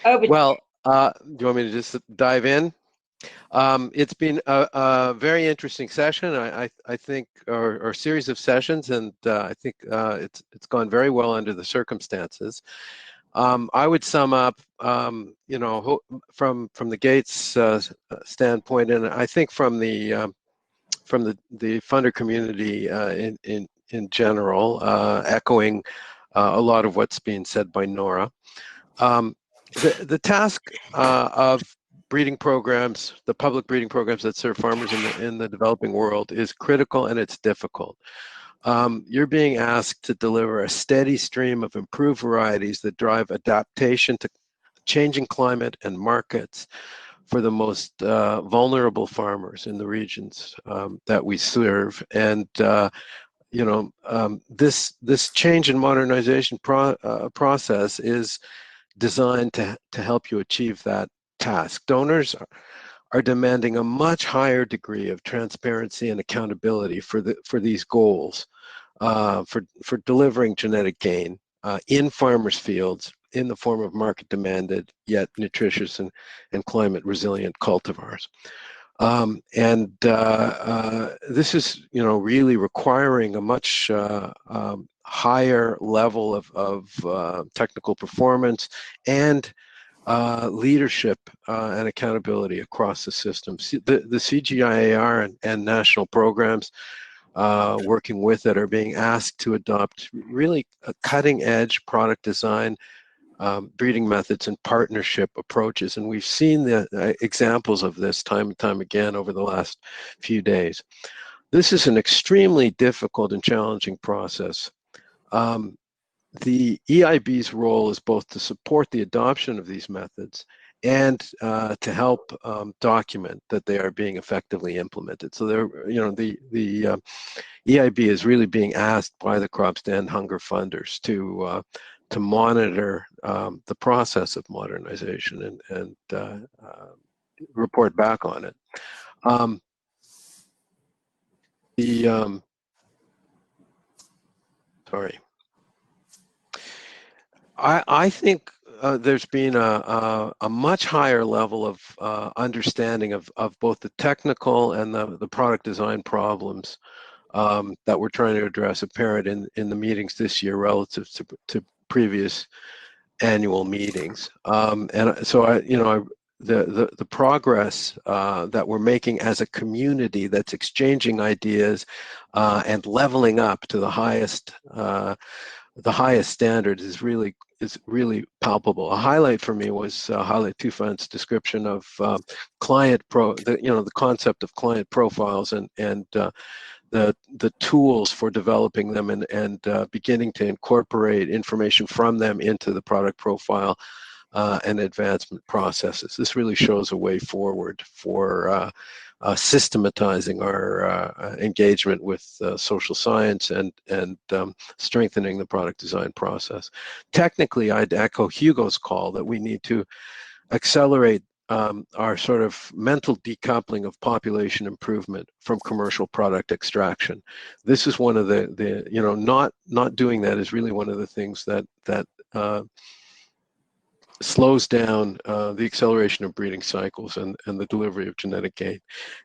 Well, do you want me to just dive in? It's been a very interesting session. I think, or series of sessions, and I think it's gone very well under the circumstances. I would sum up, you know, from the Gates standpoint, and I think from the funder community in general, echoing a lot of what's being said by Nora. The task of breeding programs, the public breeding programs that serve farmers in the developing world, is critical, and it's difficult. You're being asked to deliver a steady stream of improved varieties that drive adaptation to changing climate and markets for the most vulnerable farmers in the regions that we serve. And you know, this change in modernization process is designed to help you achieve that task. Donors are demanding a much higher degree of transparency and accountability for these goals, for delivering genetic gain in farmers' fields in the form of market demanded yet nutritious and climate resilient cultivars. This is, you know, really requiring a much higher level of technical performance and leadership and accountability across the system. The CGIAR and national programs working with it are being asked to adopt really a cutting-edge product design, breeding methods, and partnership approaches. And we've seen the examples of this time and time again over the last few days. This is an extremely difficult and challenging process. The EIB's role is both to support the adoption of these methods and to help document that they are being effectively implemented. So they're, you know, the EIB is really being asked by the crop stand hunger funders to monitor the process of modernization and report back on it. Sorry. I think there's been a much higher level of understanding of both the technical and the product design problems that we're trying to address apparent in the meetings this year relative to previous annual meetings. And so the progress that we're making as a community that's exchanging ideas and leveling up to the highest standards is really palpable. A highlight for me was Haile Tufan's description of the concept of client profiles and the tools for developing them and beginning to incorporate information from them into the product profile and advancement processes. This really shows a way forward for systematizing our engagement with social science and strengthening the product design process. Technically, I'd echo Hugo's call that we need to accelerate our sort of mental decoupling of population improvement from commercial product extraction. This is one of the not doing that is really one of the things that slows down the acceleration of breeding cycles and the delivery of genetic gain.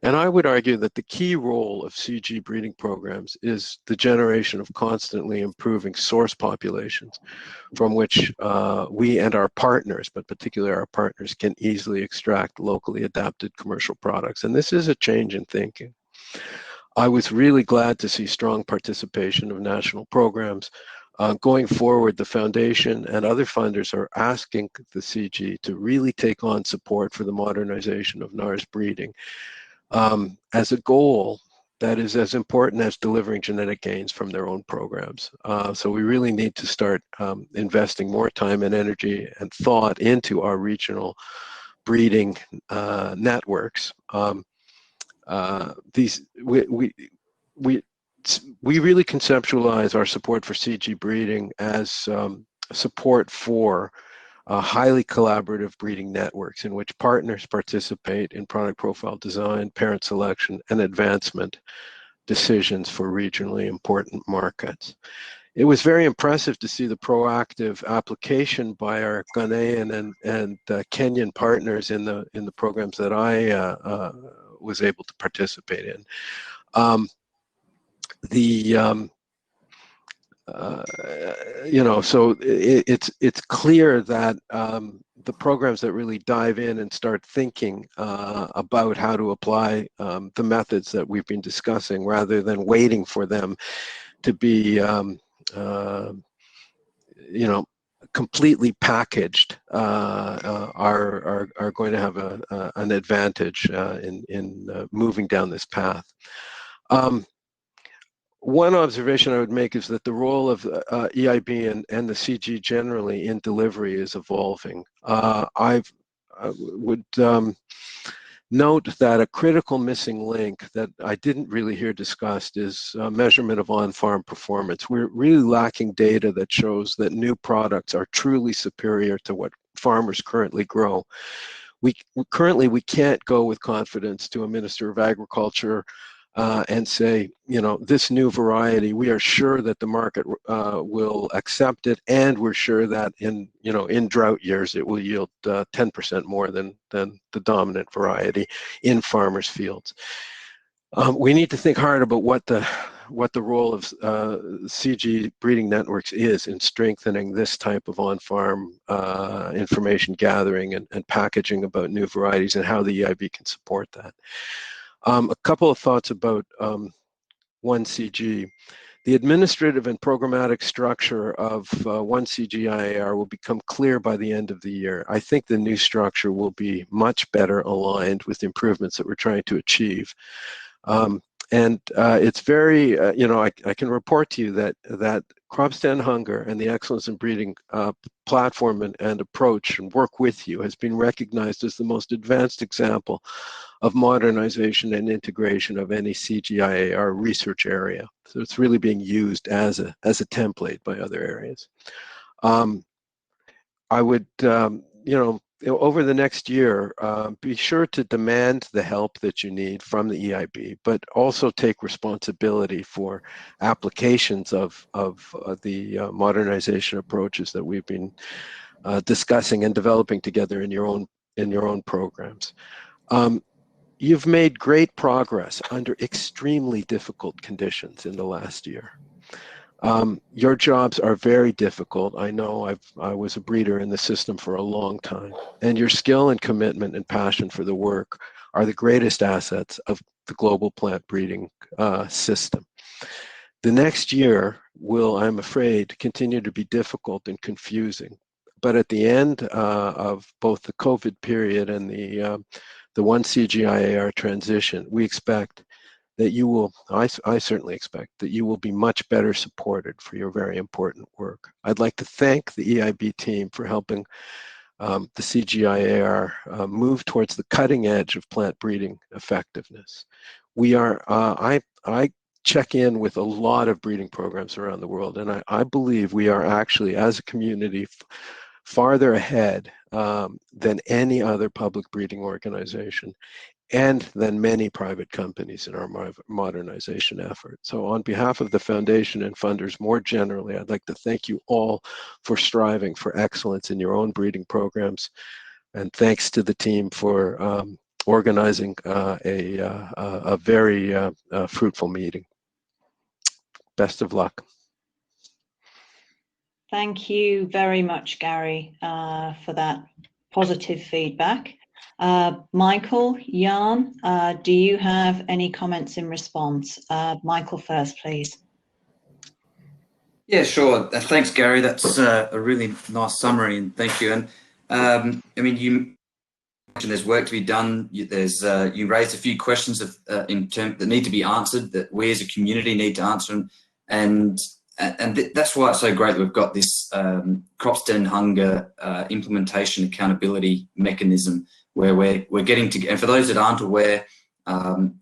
And I would argue that the key role of CG breeding programs is the generation of constantly improving source populations from which we and our partners, but particularly our partners, can easily extract locally adapted commercial products. And this is a change in thinking. I was really glad to see strong participation of national programs. Going forward, the foundation and other funders are asking the CG to really take on support for the modernization of NARS breeding as a goal that is as important as delivering genetic gains from their own programs. So we really need to start investing more time and energy and thought into our regional breeding networks. We really conceptualize our support for CG breeding as support for highly collaborative breeding networks in which partners participate in product profile design, parent selection, and advancement decisions for regionally important markets. It was very impressive to see the proactive application by our Ghanaian and Kenyan partners in the programs that I was able to participate in. So it's clear that the programs that really dive in and start thinking about how to apply the methods that we've been discussing, rather than waiting for them to be, completely packaged, are going to have an advantage in moving down this path. One observation I would make is that the role of EIB and the CG generally in delivery is evolving. I would note that a critical missing link that I didn't really hear discussed is measurement of on-farm performance. We're really lacking data that shows that new products are truly superior to what farmers currently grow. We can't go with confidence to a Minister of Agriculture and say, this new variety, we are sure that the market will accept it, and we're sure that in drought years it will yield 10% more than the dominant variety in farmers' fields. We need to think hard about what the role of CG breeding networks is in strengthening this type of on-farm information gathering and packaging about new varieties, and how the EIB can support that. A couple of thoughts about 1CG. The administrative and programmatic structure of 1CGIAR will become clear by the end of the year. I think the new structure will be much better aligned with the improvements that we're trying to achieve. It's very, I can report to you that Crop Stand Hunger and the Excellence in Breeding platform and approach and work with you has been recognized as the most advanced example of modernization and integration of any CGIAR research area. So it's really being used as a template by other areas. I would, over the next year, be sure to demand the help that you need from the EIB, but also take responsibility for applications of the modernization approaches that we've been discussing and developing together in your own programs. you've made great progress under extremely difficult conditions in the last year. Your jobs are very difficult. I know I was a breeder in the system for a long time, and your skill and commitment and passion for the work are the greatest assets of the global plant breeding system. The next year will, I'm afraid, continue to be difficult and confusing. But at the end of both the COVID period and the one CGIAR transition, we expect that you will, I certainly expect that you will be much better supported for your very important work. I'd like to thank the EIB team for helping the CGIAR move towards the cutting edge of plant breeding effectiveness. We are, I check in with a lot of breeding programs around the world, and I believe we are actually, as a community, farther ahead than any other public breeding organization and than many private companies in our modernization effort. So on behalf of the Foundation and funders more generally, I'd like to thank you all for striving for excellence in your own breeding programs. And thanks to the team for organizing a very fruitful meeting. Best of luck. Thank you very much, Gary, for that positive feedback. Michael, Jan, do you have any comments in response? Michael first, please. Yeah, sure. Thanks, Gary. That's a really nice summary, and thank you. And I mean, you mentioned there's work to be done. There's you raised a few questions that need to be answered, that we as a community need to answer, and that's why it's so great that we've got this crops to end hunger implementation accountability mechanism, where we're getting together. And for those that aren't aware,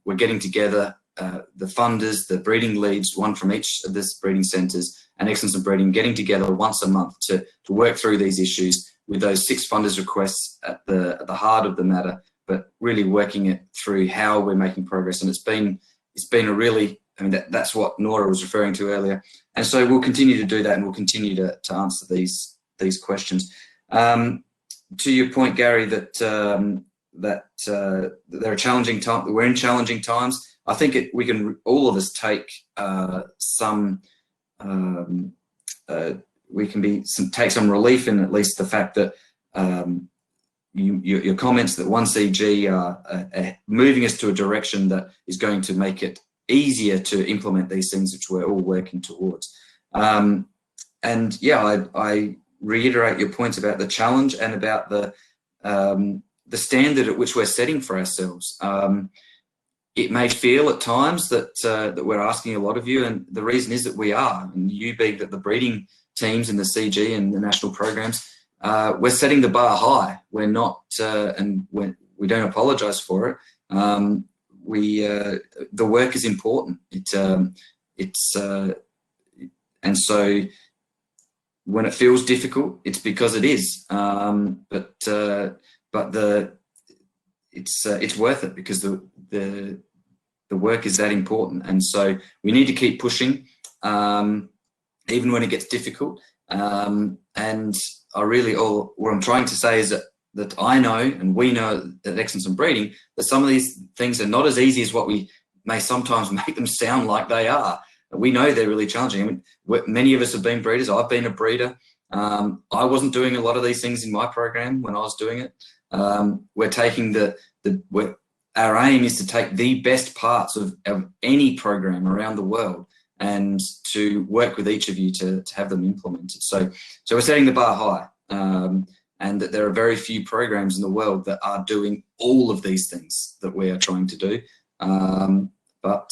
we're getting together the funders, the breeding leads, one from each of this breeding centres, and Excellence in Breeding, getting together once a month to work through these issues with those 6 funders' requests at the heart of the matter, but really working it through how we're making progress. And it's been a really, I mean, that's what Nora was referring to earlier. And so we'll continue to do that, and we'll continue to answer these questions. To your point, Gary, that there are challenging times. We're in challenging times. I think we can all of us take take some relief in at least the fact that your comments that 1CG are moving us to a direction that is going to make it easier to implement these things, which we're all working towards. And yeah, I reiterate your points about the challenge and about the standard at which we're setting for ourselves. It may feel at times that we're asking a lot of you, and the reason is that we are, and you being that the breeding teams in the CG and the national programs, we're setting the bar high. We're not, and we don't apologise for it. The work is important. And so when it feels difficult, it's because it is. But it's worth it, because the work is that important, and so we need to keep pushing, even when it gets difficult. And what I'm trying to say is that I know, and we know at Excellence in Breeding, that some of these things are not as easy as what we may sometimes make them sound like they are. We know they're really challenging. I mean, many of us have been breeders. I've been a breeder. I wasn't doing a lot of these things in my program when I was doing it. We're taking our aim is to take the best parts of any program around the world and to work with each of you to have them implemented. So we're setting the bar high, and that there are very few programs in the world that are doing all of these things that we are trying to do. But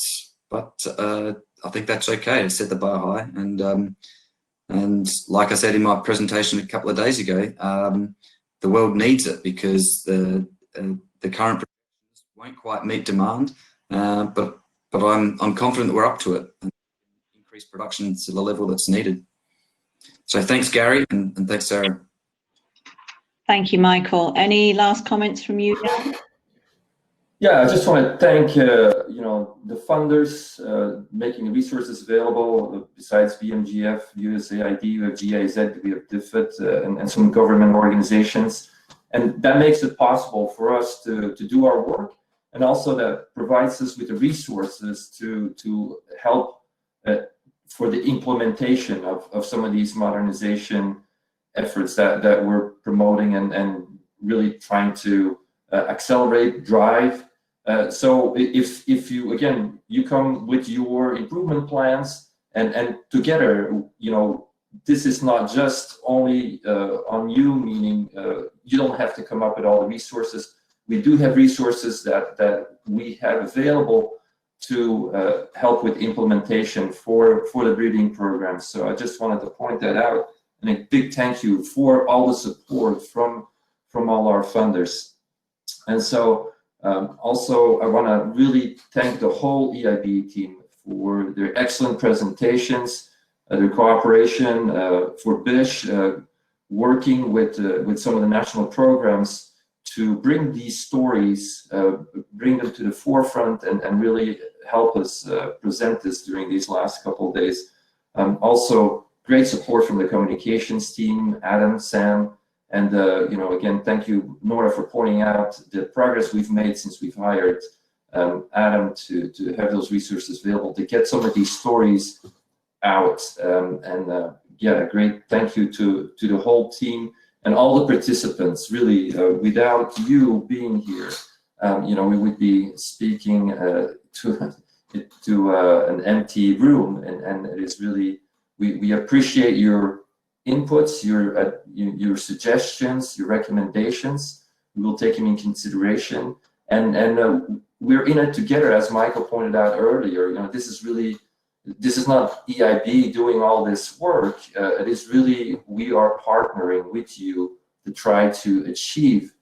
I think that's okay to set the bar high. And like I said in my presentation a couple of days ago, the world needs it, because the current projections won't quite meet demand, but I'm confident that we're up to it and increase production to the level that's needed. So thanks, Gary, and thanks, Sarah. Thank you, Michael. Any last comments from you, Jan? Yeah, I just want to thank the funders making resources available. Besides BMGF, USAID, we have GIZ, we have DFID, and some government organizations, and that makes it possible for us to do our work and also that provides us with the resources to help for the implementation of some of these modernization efforts that we're promoting and really trying to accelerate, drive. So if you, again, you come with your improvement plans and together, you know, this is not just only on you, meaning you don't have to come up with all the resources. We do have resources that we have available to help with implementation for the breeding program. So I just wanted to point that out, and a big thank you for all the support from all our funders. And so also I want to really thank the whole EIB team for their excellent presentations, their cooperation, for Bish working with some of the national programs to bring these stories, bring them to the forefront, and really help us present this during these last couple of days. Also, great support from the communications team, Adam, Sam, and you know, again, thank you, Nora, for pointing out the progress we've made since we've hired Adam to have those resources available to get some of these stories out. Yeah, great thank you to the whole team and all the participants. Really, without you being here, you know, we would be speaking to an empty room, and it is really, we appreciate your inputs, your suggestions, your recommendations. We will take them in consideration, and we're in it together, as Michael pointed out earlier. You know, this is not EIB doing all this work. It is really, we are partnering with you to try to achieve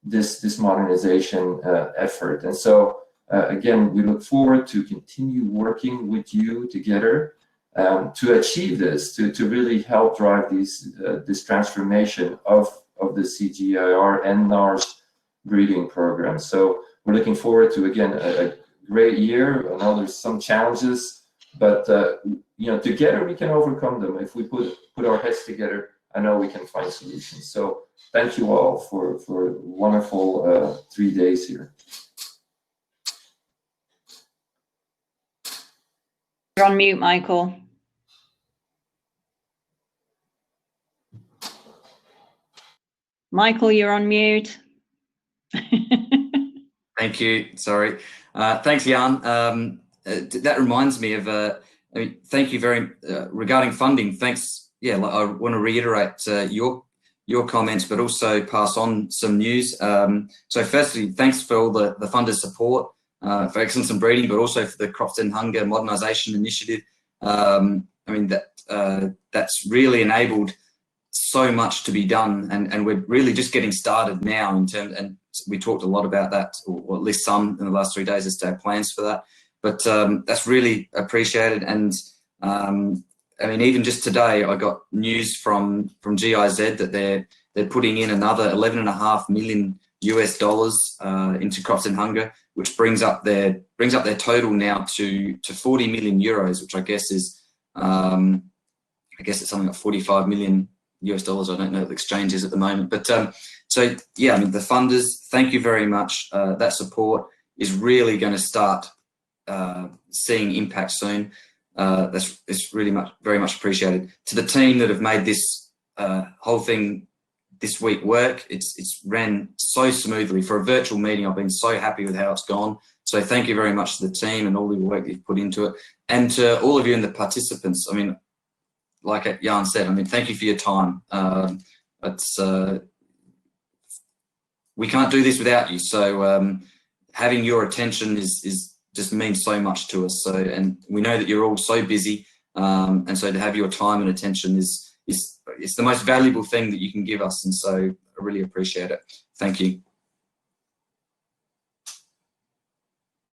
this modernization effort. And so again, we look forward to continue working with you together to achieve this, to really help drive this transformation of the CGIAR-NARS breeding program. So we're looking forward to, again, a great year. I know there's some challenges, but you know, together we can overcome them. If we put our heads together, I know we can find solutions. So thank you all for wonderful 3 days here. You're on mute, Michael. Michael, you're on mute. Thank you. Sorry. Thanks, Jan. That reminds me of, I mean, thank you very, regarding funding, thanks. Yeah, I want to reiterate your comments, but also pass on some news. So firstly, thanks for all the funders' support for excellence in breeding, but also for the Crops and Hunger Modernization Initiative. I mean, that's really enabled so much to be done, and we're really just getting started now in terms, and we talked a lot about that, or at least some in the last 3 days as to our plans for that. But that's really appreciated. And I mean, even just today, I got news from GIZ that they're putting in another $11.5 million into Crops and Hunger, which brings up their total now to 40 million euros, which I guess is I guess it's something like $45 million. I don't know what the exchange is at the moment, but so yeah, I mean, the funders, thank you very much. That support is really going to start seeing impact soon. It's really very much appreciated. To the team that have made this whole thing this week work, it's ran so smoothly. For a virtual meeting, I've been so happy with how it's gone. So thank you very much to the team and all the work you've put into it, and to all of you and the participants. I mean, like Jan said, I mean, thank you for your time. We can't do this without you. So having your attention is just means so much to us. So, and we know that you're all so busy, and so to have your time and attention is the most valuable thing that you can give us. And so I really appreciate it. Thank you.